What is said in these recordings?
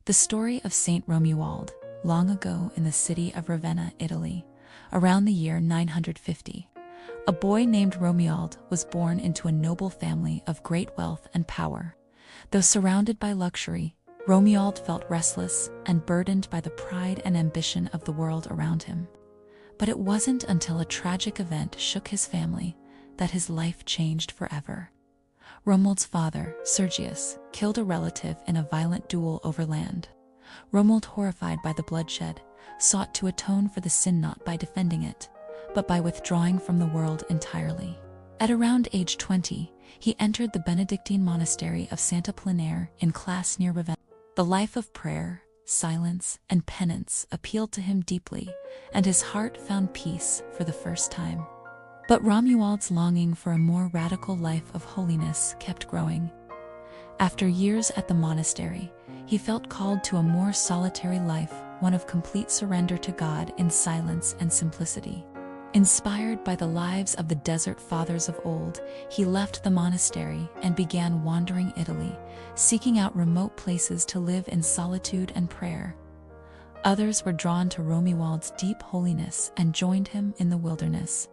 The story of Saint Romuald, long ago in the city of Ravenna, Italy, around the year 950. A boy named Romuald was born into a noble family of great wealth and power. Though surrounded by luxury, Romuald felt restless and burdened by the pride and ambition of the world around him. But it wasn't until a tragic event shook his family that his life changed forever. Romuald's father, Sergius, killed a relative in a violent duel over land. Romuald, horrified by the bloodshed, sought to atone for the sin not by defending it, but by withdrawing from the world entirely. At around age 20, he entered the Benedictine monastery of Sant'Apollinare in Classe near Ravenna. The life of prayer, silence, and penance appealed to him deeply, and his heart found peace for the first time. But Romuald's longing for a more radical life of holiness kept growing. After years at the monastery, he felt called to a more solitary life, one of complete surrender to God in silence and simplicity. Inspired by the lives of the desert fathers of old, he left the monastery and began wandering Italy, seeking out remote places to live in solitude and prayer. Others were drawn to Romuald's deep holiness and joined him in the wilderness.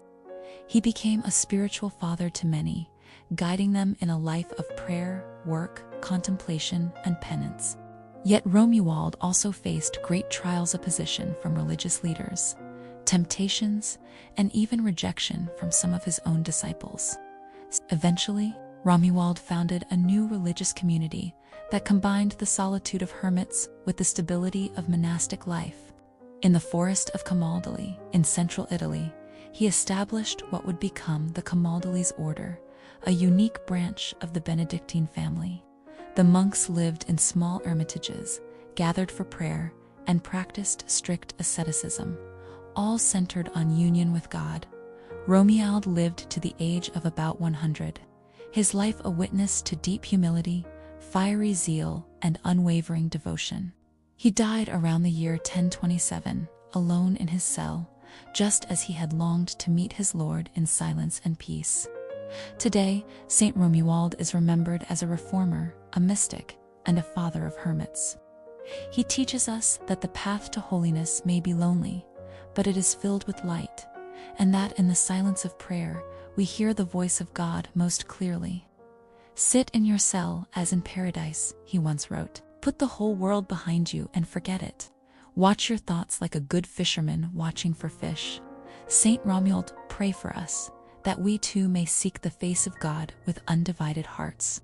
He became a spiritual father to many, guiding them in a life of prayer, work, contemplation, and penance. Yet Romuald also faced great trials of opposition from religious leaders, temptations, and even rejection from some of his own disciples. Eventually, Romuald founded a new religious community that combined the solitude of hermits with the stability of monastic life. In the forest of Camaldoli, in central Italy, he established what would become the Camaldolese order, a unique branch of the Benedictine family. The monks lived in small hermitages, gathered for prayer, and practiced strict asceticism, all centered on union with God. Romuald lived to the age of about 100, his life a witness to deep humility, fiery zeal, and unwavering devotion. He died around the year 1027, alone in his cell, just as he had longed to meet his Lord in silence and peace. Today, Saint Romuald is remembered as a reformer, a mystic, and a father of hermits. He teaches us that the path to holiness may be lonely, but it is filled with light, and that in the silence of prayer, we hear the voice of God most clearly. "Sit in your cell as in paradise," he once wrote. "Put the whole world behind you and forget it. Watch your thoughts like a good fisherman watching for fish." Saint Romuald, pray for us, that we too may seek the face of God with undivided hearts.